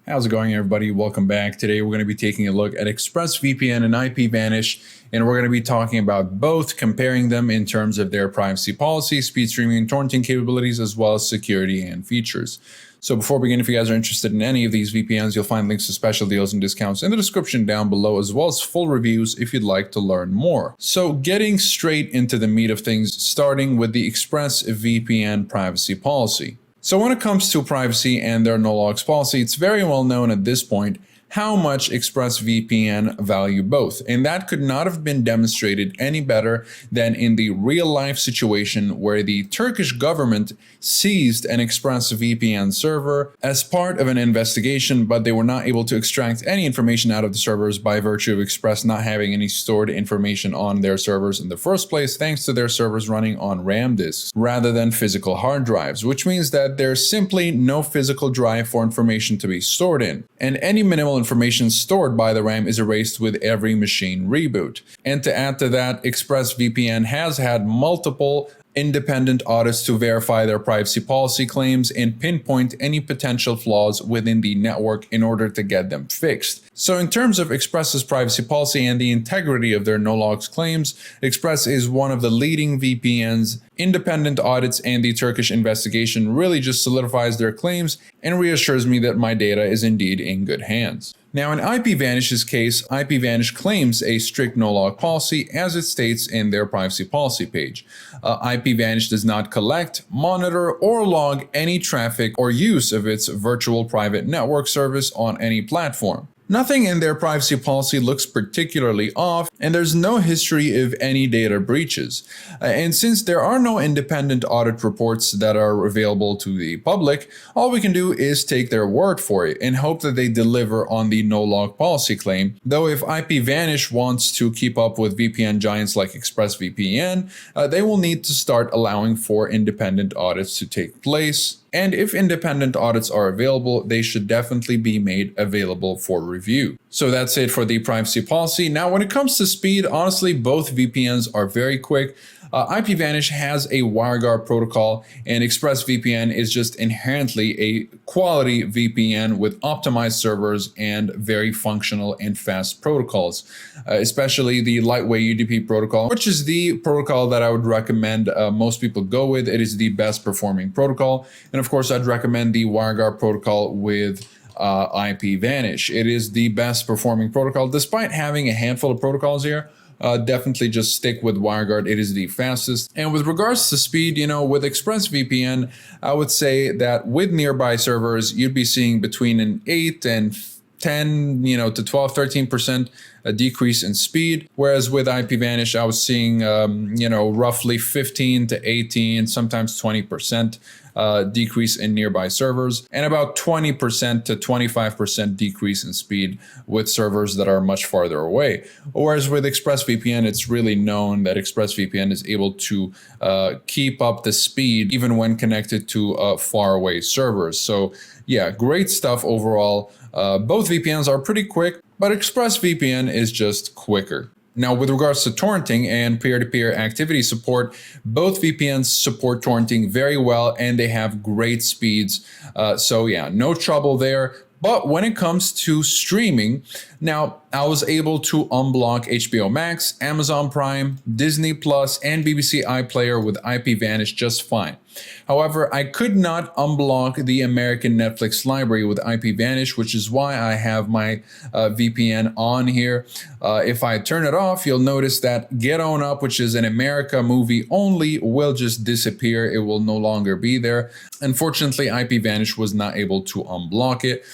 How's it going, everybody? Welcome back. Today we're going to be taking a look at ExpressVPN and IPVanish, and we're going to be talking about both, comparing them in terms of their privacy policy, speed streaming and torrenting capabilities, as well as security and features. So before we begin, if you guys are interested in any of these VPNs, you'll find links to special deals and discounts in the description down below, as well as full reviews if you'd like to learn more. So getting straight into the meat of things, starting with the ExpressVPN privacy policy. So when it comes to privacy and their no-logs policy, it's very well known at this point how much ExpressVPN value both. And that could not have been demonstrated any better than in the real-life situation where the Turkish government seized an ExpressVPN server as part of an investigation, but they were not able to extract any information out of the servers by virtue of Express not having any stored information on their servers in the first place, thanks to their servers running on RAM disks rather than physical hard drives, which means that there's simply no physical drive for information to be stored in. And any minimal information stored by the RAM is erased with every machine reboot. And to add to that, ExpressVPN has had multiple independent audits to verify their privacy policy claims and pinpoint any potential flaws within the network in order to get them fixed. So in terms of Express's privacy policy and the integrity of their no-logs claims, Express is one of the leading VPNs. Independent audits and the Turkish investigation really just solidifies their claims and reassures me that my data is indeed in good hands. Now, in IPVanish's case, IPVanish claims a strict no-log policy as it states in their privacy policy page. IPVanish does not collect, monitor, or log any traffic or use of its virtual private network service on any platform. Nothing in their privacy policy looks particularly off, and there's no history of any data breaches. And since there are no independent audit reports that are available to the public, all we can do is take their word for it and hope that they deliver on the no-log policy claim. Though if IPVanish wants to keep up with VPN giants like ExpressVPN, they will need to start allowing for independent audits to take place. And if independent audits are available, they should definitely be made available for review. So that's it for the privacy policy. Now, when it comes to speed, honestly, both VPNs are very quick. IPVanish has a WireGuard protocol, and ExpressVPN is just inherently a quality VPN with optimized servers and very functional and fast protocols, especially the lightweight UDP protocol, which is the protocol that I would recommend most people go with. It is the best performing protocol. And of course, I'd recommend the WireGuard protocol with IPVanish. It is the best performing protocol, despite having a handful of protocols here. Definitely just stick with WireGuard. It is the fastest. And with regards to speed, with ExpressVPN, I would say that with nearby servers, you'd be seeing between an 8 and 10, to 12, 13% a decrease in speed. Whereas with IPVanish, I was seeing, roughly 15 to 18, sometimes 20% decrease in nearby servers, and about 20% to 25% decrease in speed with servers that are much farther away. Whereas with ExpressVPN, it's really known that ExpressVPN is able to keep up the speed even when connected to far away servers. So yeah, great stuff overall. Both VPNs are pretty quick, but ExpressVPN is just quicker. Now, with regards to torrenting and peer-to-peer activity support, both VPNs support torrenting very well, and they have great speeds. So yeah, no trouble there. But when it comes to streaming, now I was able to unblock HBO Max, Amazon Prime, Disney Plus, and BBC iPlayer with IPVanish just fine. However, I could not unblock the American Netflix library with IPVanish, which is why I have my VPN on here. If I turn it off, you'll notice that Get On Up, which is an America movie only, will just disappear. It will no longer be there. Unfortunately, IPVanish was not able to unblock it.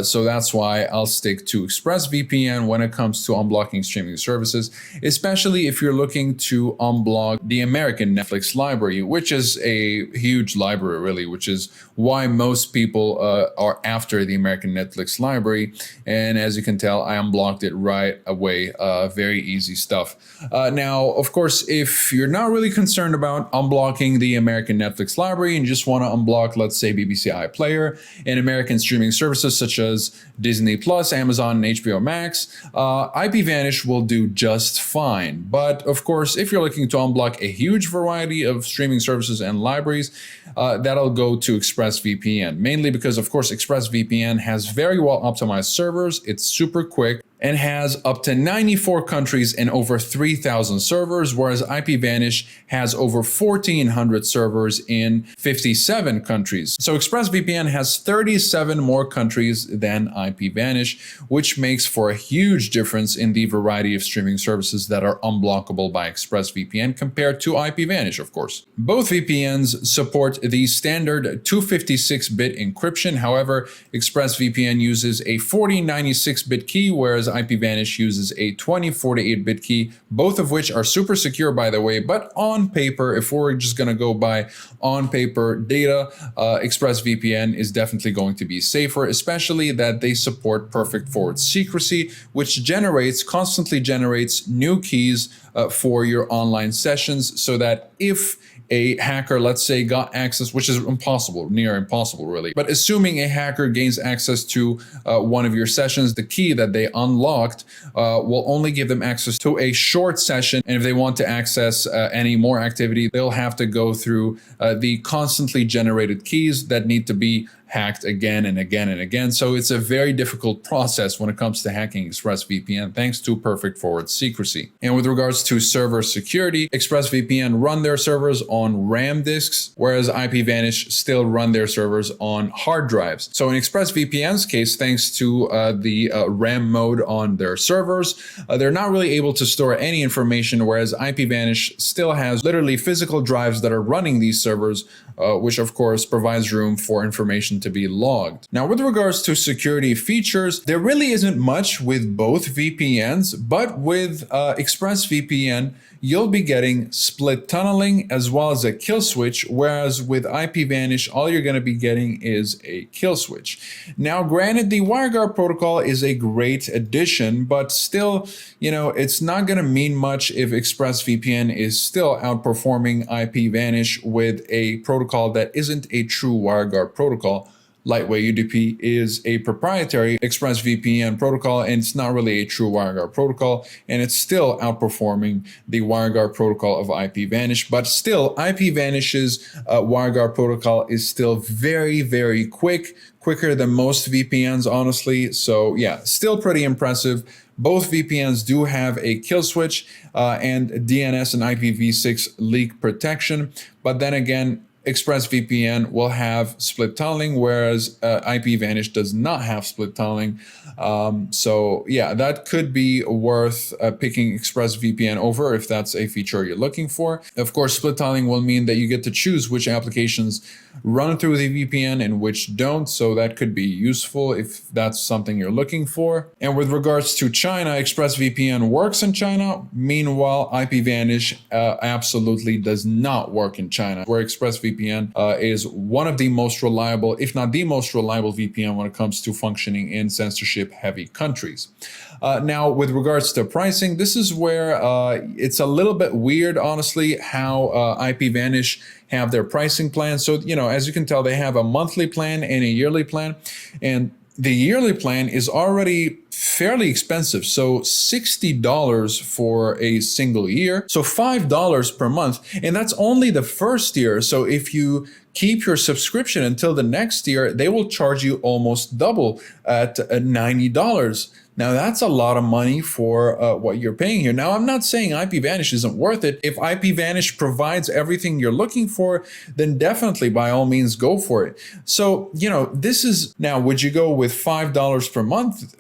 So that's why I'll stick to ExpressVPN when it comes to unblocking streaming services, especially if you're looking to unblock the American Netflix library, which is a huge library, really, which is why most people are after the American Netflix library. And as you can tell, I unblocked it right away. Very easy stuff. Now, of course, if you're not really concerned about unblocking the American Netflix library and you just want to unblock, let's say, BBC iPlayer and American streaming services such as Disney Plus, Amazon, and HBO Max, IPVanish will do just fine. But of course, if you're looking to unblock a huge variety of streaming services and libraries, libraries, that'll go to ExpressVPN, mainly because, of course, ExpressVPN has very well optimized servers. It's super quick and has up to 94 countries and over 3,000 servers, whereas IPVanish has over 1,400 servers in 57 countries. So ExpressVPN has 37 more countries than IPVanish, which makes for a huge difference in the variety of streaming services that are unblockable by ExpressVPN compared to IPVanish, of course. Both VPNs support the standard 256-bit encryption. However, ExpressVPN uses a 4096-bit key, whereas IPVanish uses a 2048-bit key, both of which are super secure, by the way. But on paper, if we're just going to go by on paper data, ExpressVPN is definitely going to be safer, especially that they support perfect forward secrecy, which constantly generates new keys for your online sessions, so that if a hacker, let's say, got access, which is impossible, near impossible really, but assuming a hacker gains access to one of your sessions, the key that they unlocked will only give them access to a short session. And if they want to access any more activity, they'll have to go through the constantly generated keys that need to be hacked again and again and again. So it's a very difficult process when it comes to hacking ExpressVPN, thanks to perfect forward secrecy. And with regards to server security, ExpressVPN run their servers on RAM disks, whereas IPVanish still run their servers on hard drives. So in ExpressVPN's case, thanks to the RAM mode on their servers, they're not really able to store any information, whereas IPVanish still has literally physical drives that are running these servers, which of course provides room for information to be logged. Now, with regards to security features, there really isn't much with both VPNs, but with ExpressVPN, you'll be getting split tunneling as well as a kill switch, whereas with IPVanish, all you're going to be getting is a kill switch. Now, granted, the WireGuard protocol is a great addition, but still, it's not going to mean much if ExpressVPN is still outperforming IPVanish with a protocol that isn't a true WireGuard protocol. Lightweight UDP is a proprietary ExpressVPN protocol, and it's not really a true WireGuard protocol, and it's still outperforming the WireGuard protocol of IPVanish. But still, IPVanish's WireGuard protocol is still very, very quicker than most VPNs, honestly. So yeah, still pretty impressive. Both VPNs do have a kill switch and DNS and IPv6 leak protection, but then again, ExpressVPN will have split tunneling, whereas IPVanish does not have split tunneling. So yeah, that could be worth picking ExpressVPN over if that's a feature you're looking for. Of course, split tunneling will mean that you get to choose which applications run through the VPN and which don't. So that could be useful if that's something you're looking for. And with regards to China, ExpressVPN works in China. Meanwhile, IPVanish absolutely does not work in China, where ExpressVPN is one of the most reliable, if not the most reliable VPN when it comes to functioning in censorship-heavy countries. Now, with regards to pricing, this is where it's a little bit weird, honestly, how IPVanish have their pricing plan. So, as you can tell, they have a monthly plan and a yearly plan. And the yearly plan is already fairly expensive. So $60 for a single year. So $5 per month. And that's only the first year. So if you keep your subscription until the next year, they will charge you almost double at $90. Now, that's a lot of money for what you're paying here. Now, I'm not saying IPVanish isn't worth it. If IPVanish provides everything you're looking for, then definitely, by all means, go for it. So, this is, now, would you go with $5 per month?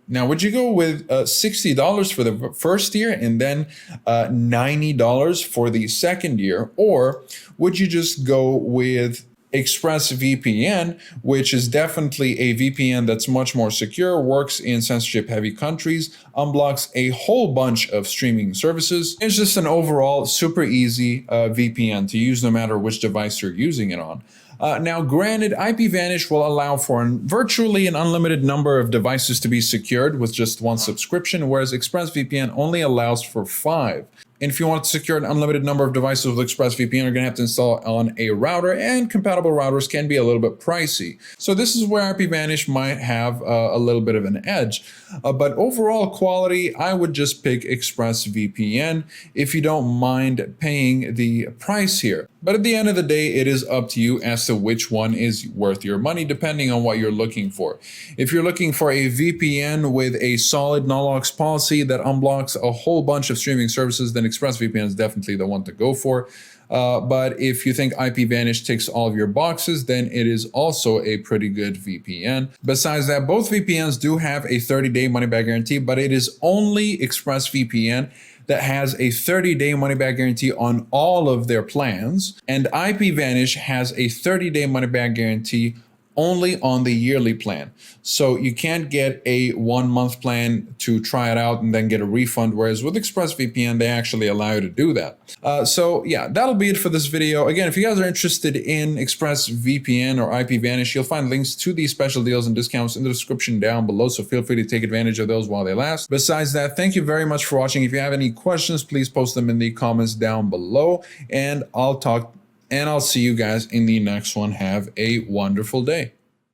Now, would you go with $60 for the first year and then $90 for the second year? Or would you just go with ExpressVPN, which is definitely a VPN that's much more secure, works in censorship-heavy countries, unblocks a whole bunch of streaming services. It's just an overall super easy VPN to use no matter which device you're using it on. Now, granted, IPVanish will allow for virtually an unlimited number of devices to be secured with just one subscription, whereas ExpressVPN only allows for 5. And if you want to secure an unlimited number of devices with ExpressVPN, you're going to have to install on a router, and compatible routers can be a little bit pricey. So this is where IPVanish might have a little bit of an edge. But overall quality, I would just pick ExpressVPN if you don't mind paying the price here. But at the end of the day, it is up to you as to which one is worth your money, depending on what you're looking for. If you're looking for a VPN with a solid no-logs policy that unblocks a whole bunch of streaming services, then ExpressVPN is definitely the one to go for. But if you think IPVanish ticks all of your boxes, then it is also a pretty good VPN. Besides that, both VPNs do have a 30-day money-back guarantee, but it is only ExpressVPN that has a 30-day money-back guarantee on all of their plans, and IPVanish has a 30-day money-back guarantee only on the yearly plan. So you can't get a 1-month plan to try it out and then get a refund, whereas with ExpressVPN, they actually allow you to do that. So yeah, that'll be it for this video. Again, if you guys are interested in ExpressVPN or IPVanish, you'll find links to these special deals and discounts in the description down below, so feel free to take advantage of those while they last. Besides that, thank you very much for watching. If you have any questions, please post them in the comments down below, and I'll see you guys in the next one. Have a wonderful day.